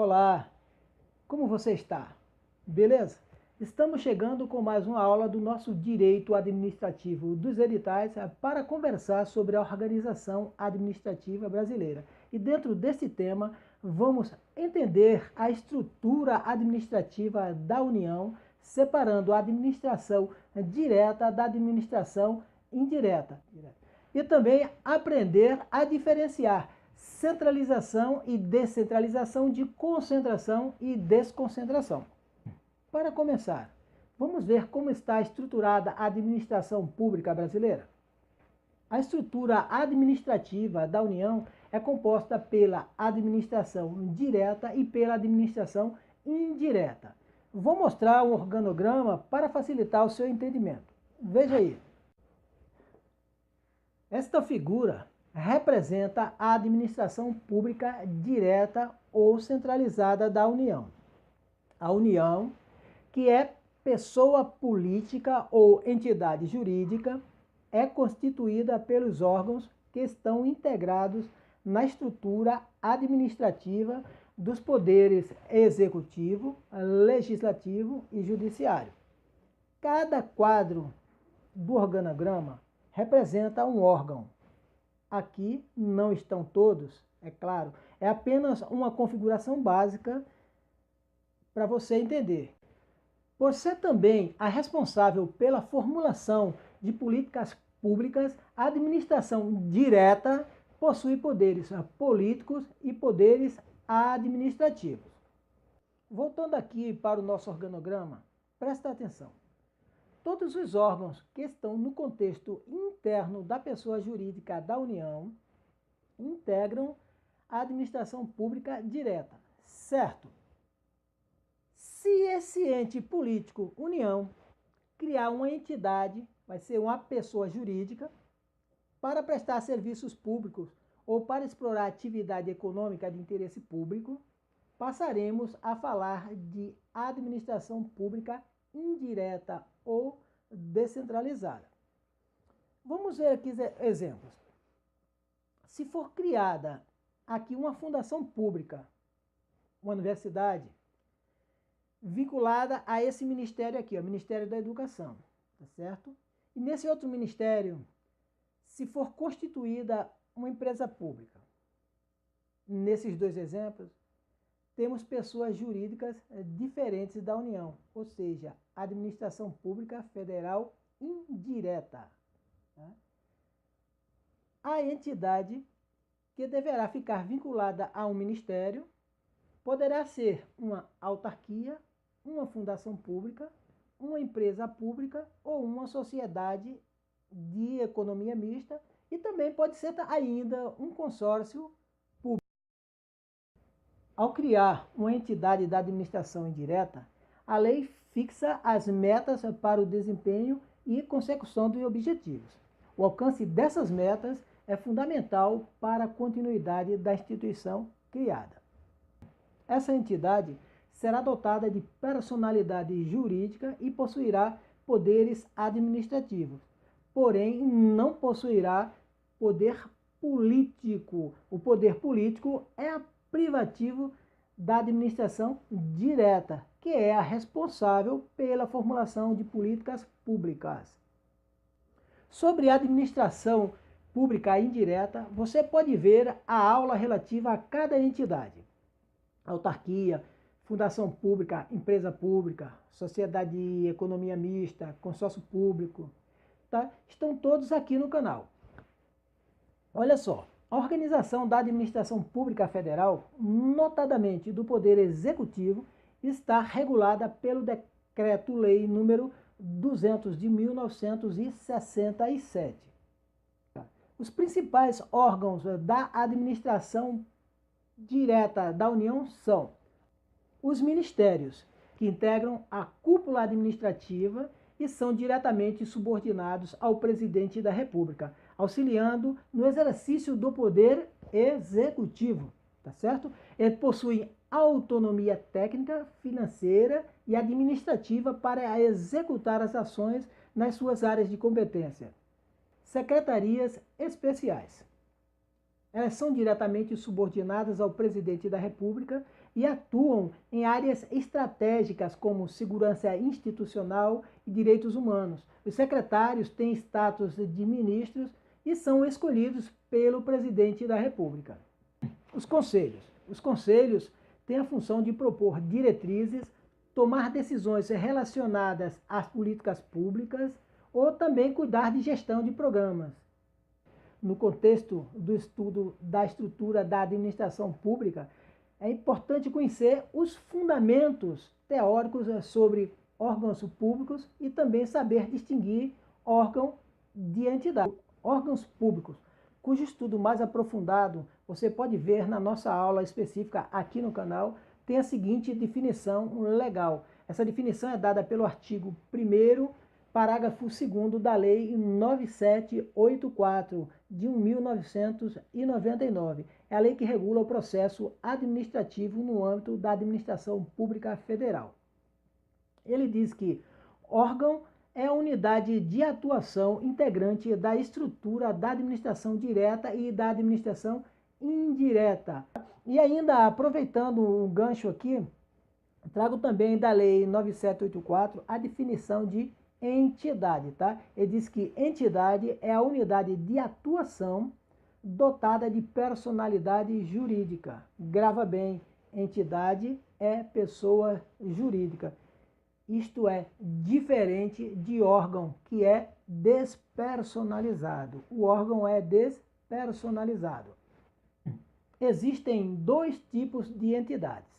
Olá, como você está? Beleza? Estamos chegando com mais uma aula do nosso direito administrativo dos editais para conversar sobre a organização administrativa brasileira. E dentro desse tema, vamos entender a estrutura administrativa da União, separando a administração direta da administração indireta. E também aprender a diferenciar centralização e descentralização, de concentração e desconcentração. Para começar, vamos ver como está estruturada a administração pública brasileira. A estrutura administrativa da União é composta pela administração direta e pela administração indireta. Vou mostrar um organograma para facilitar o seu entendimento. Veja aí. Esta figura representa a administração pública direta ou centralizada da União. A União, que é pessoa política ou entidade jurídica, é constituída pelos órgãos que estão integrados na estrutura administrativa dos poderes executivo, legislativo e judiciário. Cada quadro do organograma representa um órgão. Aqui não estão todos, é claro, é apenas uma configuração básica para você entender. Por ser também a responsável pela formulação de políticas públicas, a administração direta possui poderes políticos e poderes administrativos. Voltando aqui para o nosso organograma, presta atenção. Todos os órgãos que estão no contexto interno da pessoa jurídica da União integram a administração pública direta, certo? Se esse ente político, União, criar uma entidade, vai ser uma pessoa jurídica, para prestar serviços públicos ou para explorar atividade econômica de interesse público, passaremos a falar de administração pública indireta ou descentralizada. Vamos ver aqui exemplos. Se for criada aqui uma fundação pública, uma universidade, vinculada a esse ministério aqui, o Ministério da Educação, tá certo? E nesse outro ministério, se for constituída uma empresa pública, nesses dois exemplos, temos pessoas jurídicas diferentes da União, ou seja, administração pública federal indireta. Tá? A entidade que deverá ficar vinculada a um ministério poderá ser uma autarquia, uma fundação pública, uma empresa pública ou uma sociedade de economia mista, e também pode ser ainda um consórcio público. Ao criar uma entidade da administração indireta, a lei fixa as metas para o desempenho e consecução dos objetivos. O alcance dessas metas é fundamental para a continuidade da instituição criada. Essa entidade será dotada de personalidade jurídica e possuirá poderes administrativos, porém não possuirá poder político. O poder político é privativo da administração direta, que é a responsável pela formulação de políticas públicas. Sobre a administração pública indireta, você pode ver a aula relativa a cada entidade. Autarquia, fundação pública, empresa pública, sociedade de economia mista, consórcio público, tá? Estão todos aqui no canal. Olha só. A organização da administração pública federal, notadamente do Poder Executivo, está regulada pelo Decreto-Lei número 200 de 1967. Os principais órgãos da administração direta da União são os ministérios, que integram a cúpula administrativa e são diretamente subordinados ao presidente da República, auxiliando no exercício do poder executivo, tá certo? Eles possuem autonomia técnica, financeira e administrativa para executar as ações nas suas áreas de competência. Secretarias especiais. Elas são diretamente subordinadas ao presidente da República e atuam em áreas estratégicas como segurança institucional e direitos humanos. Os secretários têm status de ministros e são escolhidos pelo presidente da República. Os conselhos. Os conselhos têm a função de propor diretrizes, tomar decisões relacionadas às políticas públicas ou também cuidar de gestão de programas. No contexto do estudo da estrutura da administração pública, é importante conhecer os fundamentos teóricos sobre órgãos públicos e também saber distinguir órgão de entidade. Órgãos públicos, cujo estudo mais aprofundado você pode ver na nossa aula específica aqui no canal, tem a seguinte definição legal. Essa definição é dada pelo artigo 1º, parágrafo 2º da Lei 9784, de 1999. É a lei que regula o processo administrativo no âmbito da administração pública federal. Ele diz que órgão é a unidade de atuação integrante da estrutura da administração direta e da administração indireta. E ainda, aproveitando o gancho aqui, trago também da Lei 9784 a definição de entidade, tá? Ele diz que entidade é a unidade de atuação dotada de personalidade jurídica. Grava bem, entidade é pessoa jurídica. Isto é diferente de órgão, que é despersonalizado. O órgão é despersonalizado. Existem dois tipos de entidades.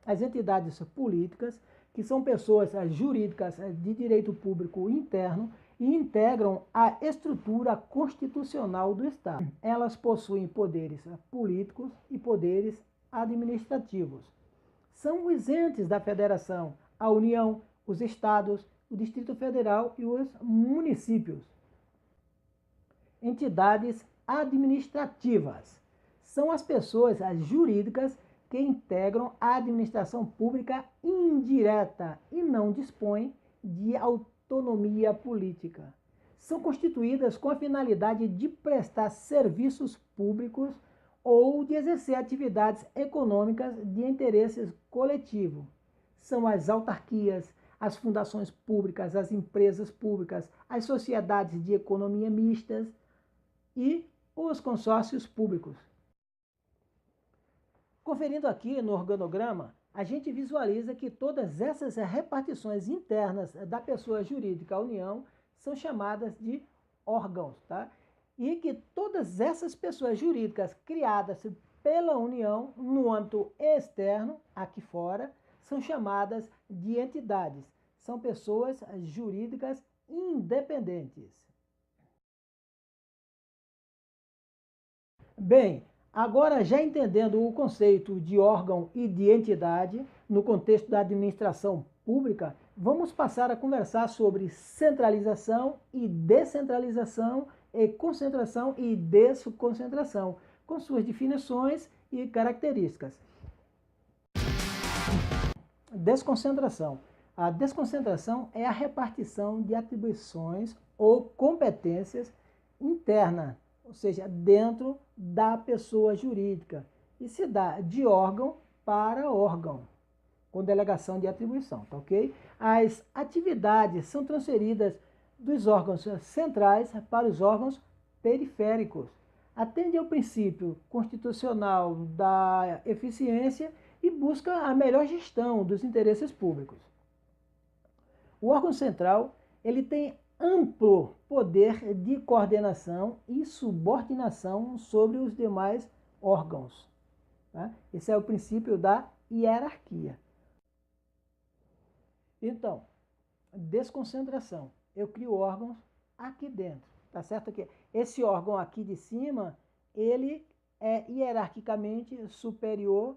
As entidades políticas, que são pessoas jurídicas de direito público interno e integram a estrutura constitucional do Estado. Elas possuem poderes políticos e poderes administrativos. São os entes da federação, a União, os estados, o Distrito Federal e os municípios. Entidades administrativas são as pessoas jurídicas que integram a administração pública indireta e não dispõem de autonomia política. São constituídas com a finalidade de prestar serviços públicos ou de exercer atividades econômicas de interesse coletivo. São as autarquias, as fundações públicas, as empresas públicas, as sociedades de economia mistas e os consórcios públicos. Conferindo aqui no organograma, a gente visualiza que todas essas repartições internas da pessoa jurídica à União são chamadas de órgãos, tá? E que todas essas pessoas jurídicas criadas pela União no âmbito externo, aqui fora, são chamadas de entidades. São pessoas jurídicas independentes. Bem, agora já entendendo o conceito de órgão e de entidade no contexto da administração pública, vamos passar a conversar sobre centralização e descentralização e concentração e desconcentração, com suas definições e características. Desconcentração. A desconcentração é a repartição de atribuições ou competências interna, ou seja, dentro da pessoa jurídica, e se dá de órgão para órgão, com delegação de atribuição, tá ok? As atividades são transferidas dos órgãos centrais para os órgãos periféricos. Atende ao princípio constitucional da eficiência e busca a melhor gestão dos interesses públicos. O órgão central, ele tem amplo poder de coordenação e subordinação sobre os demais órgãos. Tá? Esse é o princípio da hierarquia. Então, desconcentração. Eu crio órgãos aqui dentro, tá certo? Que esse órgão aqui de cima, ele é hierarquicamente superior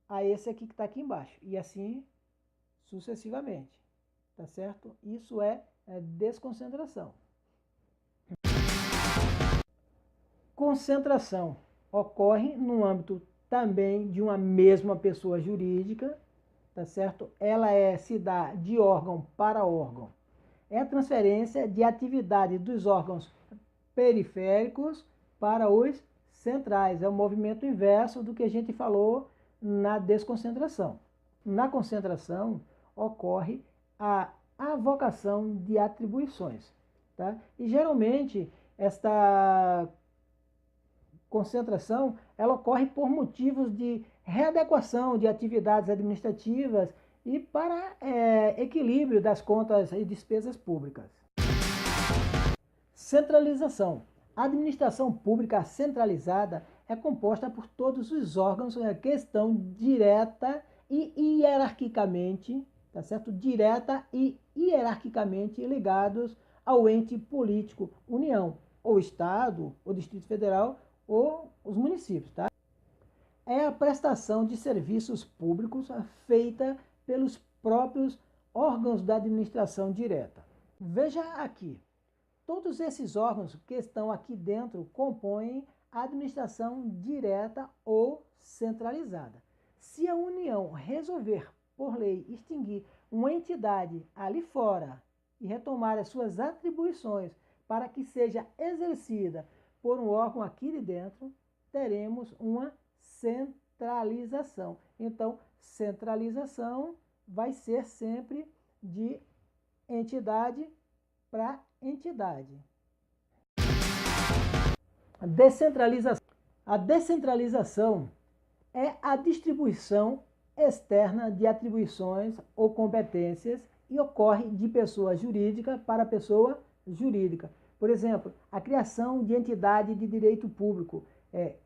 a esse aqui que está aqui embaixo, e assim sucessivamente, tá certo? Isso é desconcentração. Concentração ocorre no âmbito também de uma mesma pessoa jurídica, tá certo? Ela se dá de órgão para órgão. É a transferência de atividade dos órgãos periféricos para os centrais. É o movimento inverso do que a gente falou na desconcentração. Na concentração ocorre a avocação de atribuições, tá? E geralmente esta concentração ela ocorre por motivos de readequação de atividades administrativas e para equilíbrio das contas e despesas públicas. Centralização. A administração pública centralizada é composta por todos os órgãos que estão direta e hierarquicamente, tá certo? Direta e hierarquicamente ligados ao ente político, União, ou Estado, ou Distrito Federal, ou os municípios, tá? É a prestação de serviços públicos feita pelos próprios órgãos da administração direta. Veja aqui. Todos esses órgãos que estão aqui dentro compõem a administração direta ou centralizada. Se a União resolver, por lei, extinguir uma entidade ali fora e retomar as suas atribuições para que seja exercida por um órgão aqui de dentro, teremos uma centralização. Então, centralização vai ser sempre de entidade para entidade. A descentralização é a distribuição externa de atribuições ou competências e ocorre de pessoa jurídica para pessoa jurídica. Por exemplo, a criação de entidade de direito público,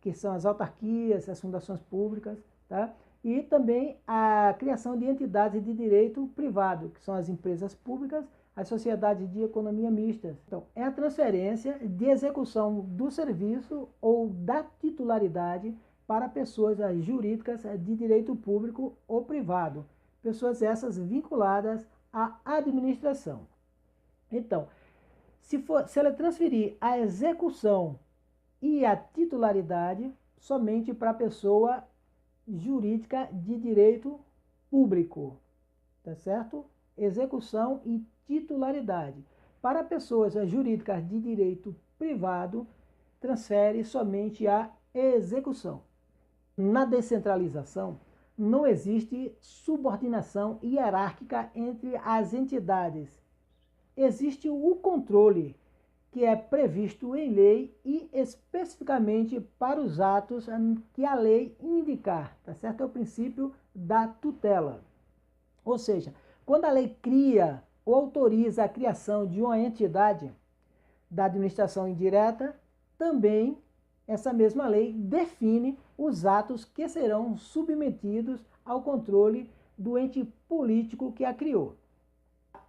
que são as autarquias, as fundações públicas, tá? E também a criação de entidades de direito privado, que são as empresas públicas, as sociedades de economia mista. Então, é a transferência de execução do serviço ou da titularidade para pessoas jurídicas de direito público ou privado, pessoas essas vinculadas à administração. Então, se ela transferir a execução e a titularidade somente para a pessoa jurídica de direito público, tá certo? Execução e titularidade. Para pessoas jurídicas de direito privado, transfere somente a execução. Na descentralização, não existe subordinação hierárquica entre as entidades. Existe o controle, que é previsto em lei e especificamente para os atos que a lei indicar, tá certo? É o princípio da tutela. Ou seja, quando a lei cria ou autoriza a criação de uma entidade da administração indireta, também essa mesma lei define os atos que serão submetidos ao controle do ente político que a criou.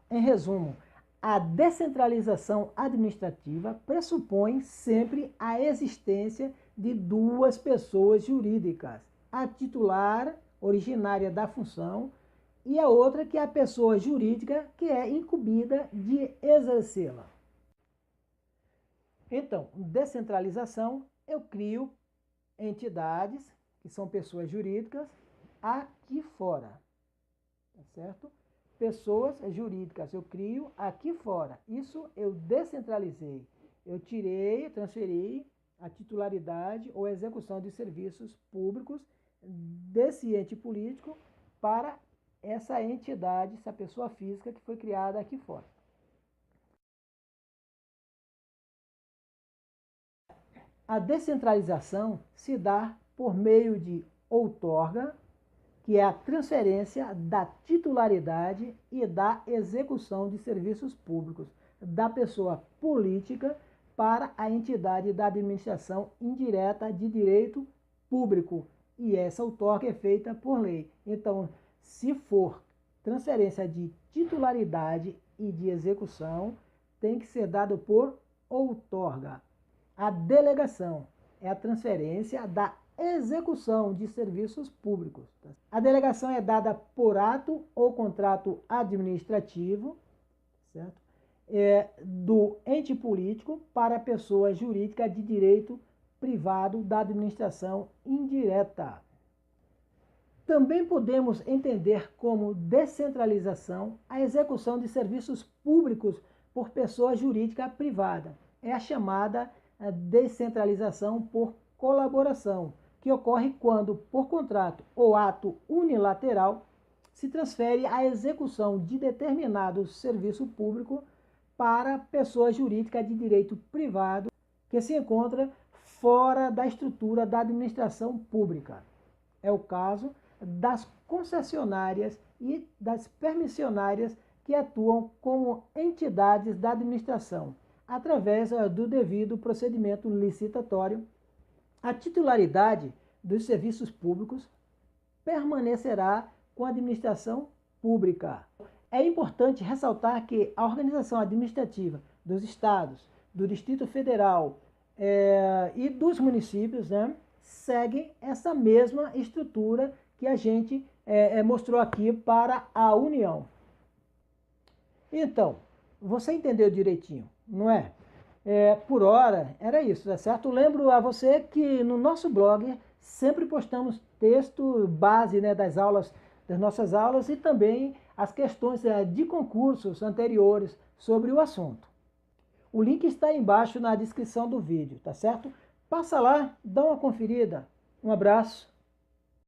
Em resumo, a descentralização administrativa pressupõe sempre a existência de duas pessoas jurídicas, a titular, originária da função, e a outra que é a pessoa jurídica que é incumbida de exercê-la. Então, descentralização, eu crio entidades, que são pessoas jurídicas, aqui fora, tá certo? Pessoas jurídicas eu crio aqui fora. Isso eu descentralizei. Eu transferi a titularidade ou execução de serviços públicos desse ente político para essa entidade, essa pessoa física que foi criada aqui fora. A descentralização se dá por meio de outorga, que é a transferência da titularidade e da execução de serviços públicos da pessoa política para a entidade da administração indireta de direito público. E essa outorga é feita por lei. Então, se for transferência de titularidade e de execução, tem que ser dado por outorga. A delegação é a transferência da execução de serviços públicos. A delegação é dada por ato ou contrato administrativo, certo? Do ente político para a pessoa jurídica de direito privado da administração indireta. Também podemos entender como descentralização a execução de serviços públicos por pessoa jurídica privada. É a chamada descentralização por colaboração, que ocorre quando, por contrato ou ato unilateral, se transfere a execução de determinado serviço público para pessoa jurídica de direito privado que se encontra fora da estrutura da administração pública. É o caso das concessionárias e das permissionárias que atuam como entidades da administração, através do devido procedimento licitatório. A titularidade dos serviços públicos permanecerá com a administração pública. É importante ressaltar que a organização administrativa dos estados, do Distrito Federal e dos municípios, né, seguem essa mesma estrutura que a gente mostrou aqui para a União. Então, você entendeu direitinho, não é? Por hora, era isso, tá certo? Lembro a você que no nosso blog sempre postamos texto base, né, das nossas aulas e também as questões de concursos anteriores sobre o assunto. O link está aí embaixo na descrição do vídeo, tá certo? Passa lá, dá uma conferida. Um abraço.